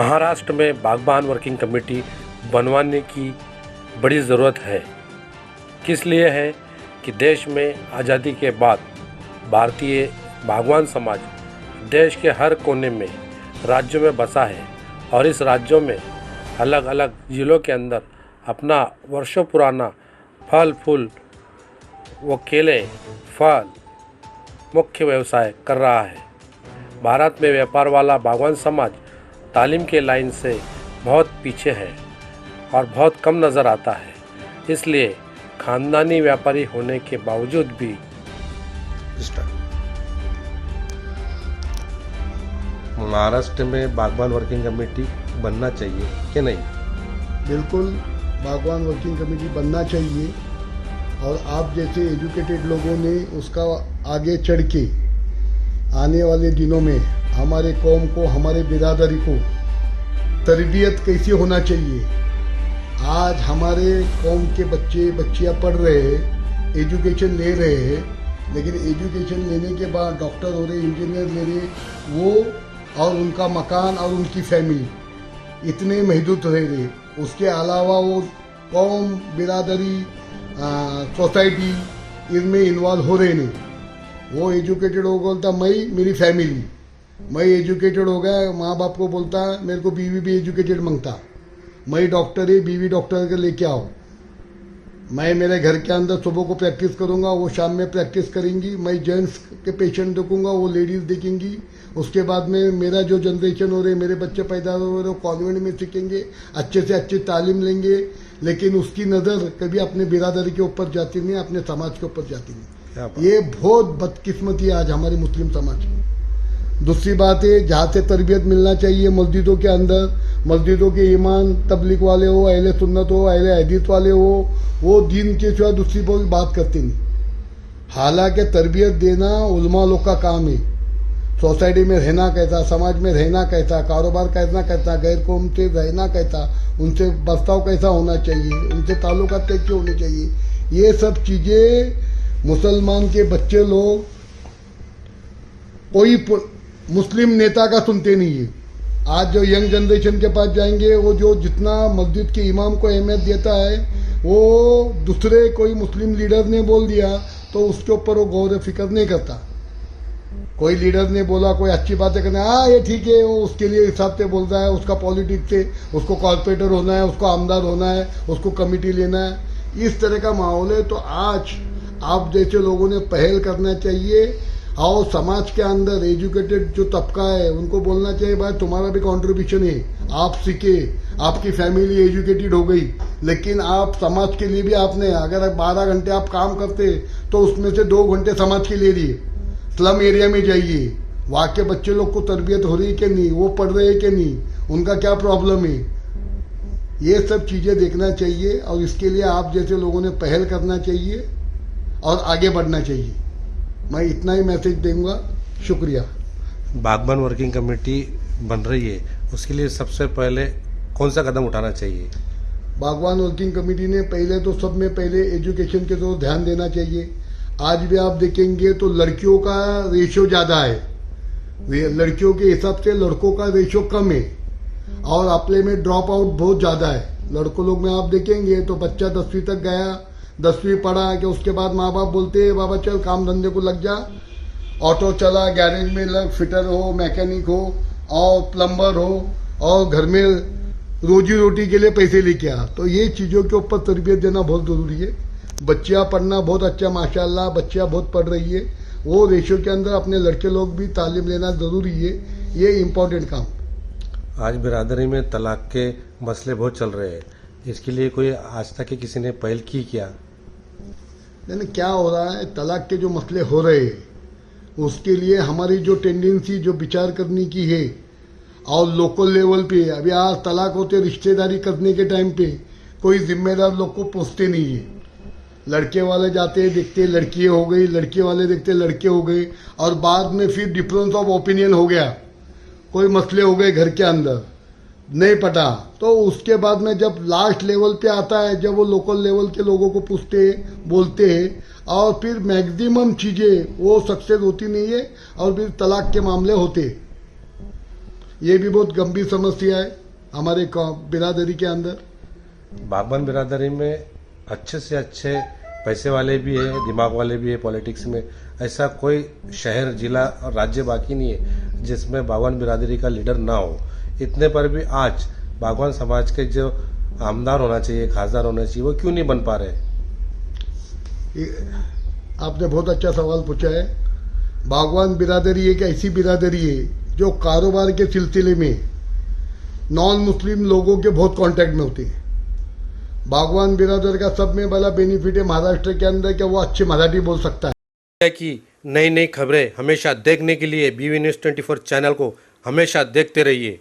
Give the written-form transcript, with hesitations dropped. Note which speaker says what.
Speaker 1: महाराष्ट्र में बागबान working committee बनवाने की बड़ी ज़रूरत है। किस लिए है कि देश में आज़ादी के बाद भारतीय बागवान समाज देश के हर कोने में राज्यों में बसा है और इस राज्यों में अलग अलग ज़िलों के अंदर अपना वर्षों पुराना फल फूल व केले फल मुख्य व्यवसाय कर रहा है। भारत में व्यापार वाला बागवान समाज तालीम के लाइन से बहुत पीछे है और बहुत कम नज़र आता है। इसलिए खानदानी व्यापारी होने के बावजूद भी
Speaker 2: महाराष्ट्र में बागबान वर्किंग कमेटी बनना चाहिए कि नहीं?
Speaker 3: बिल्कुल बागवान वर्किंग कमेटी बनना चाहिए और आप जैसे एजुकेटेड लोगों ने उसका आगे चढ़ के आने वाले दिनों में हमारे कौम को, हमारे बिरादरी को तरबियत कैसे होना चाहिए। आज हमारे कौम के बच्चे बच्चियाँ पढ़ रहे हैं, एजुकेशन ले रहे हैं, लेकिन एजुकेशन लेने के बाद डॉक्टर हो रहे, इंजीनियर ले रहे, वो और उनका मकान और उनकी फैमिली इतने महदूद रह रहे। उसके अलावा वो कौम, बिरादरी, सोसाइटी इनमें इन्वॉल्व हो रहे नहीं। वो एजुकेटेड हो बोलता मैं, मेरी फैमिली, मैं एजुकेटेड हो गया, माँ बाप को बोलता मेरे को बीवी भी एजुकेटेड मांगता, मैं डॉक्टर है, बीवी डॉक्टर के लेके आओ, मैं मेरे घर के अंदर सुबह को प्रैक्टिस करूँगा, वो शाम में प्रैक्टिस करेंगी, मैं जेंट्स के पेशेंट देखूंगा, वो लेडीज़ देखेंगी। उसके बाद में मेरा जो जनरेशन हो रहे, मेरे बच्चे पैदा हो रहे, वो कॉन्वेंट में सीखेंगे, अच्छे से अच्छी तालीम लेंगे, लेकिन उसकी नज़र कभी अपने बिरादरी के ऊपर जाती नहीं, अपने समाज के ऊपर जाती नहीं। ये बहुत बदकिस्मती है आज हमारे मुस्लिम समाज की। दूसरी बात है, जहाँ से तरबियत मिलना चाहिए मस्जिदों के अंदर, मस्जिदों के ईमान तबलीग वाले हो, अहले सुन्नत हो, अहले हदीस वाले हो, वो दीन के सिवा दूसरी बात करते नहीं। हालांकि तरबियत देना उलमा लोग का काम है। सोसाइटी में रहना कैसा, समाज में रहना कैसा, कारोबार करना कैसा, गैर कौम से रहना कैसा, उनसे बर्ताव कैसा होना चाहिए, उनसे ताल्लुकात कैसे होने चाहिए, ये सब चीज़ें मुसलमान के बच्चे लोग कोई मुस्लिम नेता का सुनते नहीं है। आज जो यंग जनरेशन के पास जाएंगे, वो जो जितना मस्जिद के इमाम को अहमियत देता है, वो दूसरे कोई मुस्लिम लीडर ने बोल दिया तो उसके ऊपर वो गौर फिक्र नहीं करता। कोई लीडर ने बोला, कोई अच्छी बातें करना, हाँ ये ठीक है, वो उसके लिए हिसाब से बोल रहा है, उसका पॉलिटिक्स से उसको कॉर्पोरेटर होना है, उसको आमदार होना है, उसको कमेटी लेना है, इस तरह का माहौल है। तो आज आप जैसे लोगों ने पहल करना चाहिए और समाज के अंदर एजुकेटेड जो तबका है उनको बोलना चाहिए, भाई तुम्हारा भी कंट्रीब्यूशन है, आप सीखे, आपकी फैमिली एजुकेटेड हो गई, लेकिन आप समाज के लिए भी आपने, अगर 12 घंटे आप काम करते तो उसमें से 2 घंटे समाज के लिए दिए। स्लम एरिया में जाइए, वहाँ के बच्चे लोग को तरबियत हो रही है कि नहीं, वो पढ़ रहे हैं कि नहीं, उनका क्या प्रॉब्लम है, ये सब चीज़ें देखना चाहिए। और इसके लिए आप जैसे लोगों ने पहल करना चाहिए और आगे बढ़ना चाहिए। मैं इतना ही मैसेज दूंगा। शुक्रिया।
Speaker 2: बागबान वर्किंग कमेटी बन रही है, उसके लिए सबसे पहले कौन सा कदम उठाना चाहिए?
Speaker 3: बागवान वर्किंग कमेटी ने पहले तो सब में पहले एजुकेशन के तो ध्यान देना चाहिए। आज भी आप देखेंगे तो लड़कियों का रेशो ज़्यादा है, लड़कियों के हिसाब से लड़कों का रेशो कम है और अपने में ड्रॉप आउट बहुत ज़्यादा है। लड़कों लोग में आप देखेंगे तो बच्चा 10वीं तक गया, 10वीं पढ़ा कि उसके बाद माँ बाप बोलते हैं बाबा चल काम धंधे को लग जा, ऑटो चला, गैरेज में लग, फिटर हो, मैकेनिक हो और प्लम्बर हो और घर में रोजी रोटी के लिए पैसे लेके आ। तो ये चीज़ों के ऊपर तरबियत देना बहुत ज़रूरी है। बच्चियाँ पढ़ना बहुत अच्छा, माशाल्लाह बच्चियाँ बहुत पढ़ रही है, वो रेशो के अंदर अपने लड़के लोग भी तालीम लेना ज़रूरी है, ये इम्पोर्टेंट काम।
Speaker 2: आज बिरादरी में तलाक के मसले बहुत चल रहे हैं, इसके लिए कोई आज तक किसी ने पहल की क्या?
Speaker 3: नहीं, क्या हो रहा है, तलाक के जो मसले हो रहे हैं उसके लिए हमारी जो टेंडेंसी जो विचार करने की है और लोकल लेवल पे, अभी आज तलाक होते रिश्तेदारी करने के टाइम पे कोई जिम्मेदार लोग को पूछते नहीं है। लड़के वाले जाते देखते लड़की हो गई, लड़के वाले देखते लड़के हो गए, और बाद में फिर डिफरेंस ऑफ ओपिनियन हो गया, कोई मसले हो गए घर के अंदर, नहीं पता। तो उसके बाद में जब लास्ट लेवल पे आता है, जब वो लोकल लेवल के लोगों को पूछते बोलते हैं, और फिर मैक्सिमम चीज़ें वो सक्सेस होती नहीं है और फिर तलाक के मामले होते। ये भी बहुत गंभीर समस्या है हमारे बिरादरी के अंदर।
Speaker 2: बागवान बिरादरी में अच्छे से अच्छे पैसे वाले भी है, दिमाग वाले भी है पॉलिटिक्स में। ऐसा कोई शहर, जिला और राज्य बाकी नहीं है जिसमें बागवान बिरादरी का लीडर ना हो। इतने पर भी आज बागवान समाज के जो आमदार होना चाहिए, खासदार होना चाहिए, वो क्यों नहीं बन पा रहे?
Speaker 3: आपने बहुत अच्छा सवाल पूछा है। बागवान बिरादरी एक ऐसी बिरादरी है जो कारोबार के सिलसिले में नॉन मुस्लिम लोगों के बहुत कांटेक्ट में होते हैं। बागवान बिरादर का सब में बड़ा बेनिफिट है महाराष्ट्र के अंदर कि वो अच्छी मराठी बोल सकता है।
Speaker 1: कि नई नई खबरें हमेशा देखने के लिए BV News 24 चैनल को हमेशा देखते रहिए।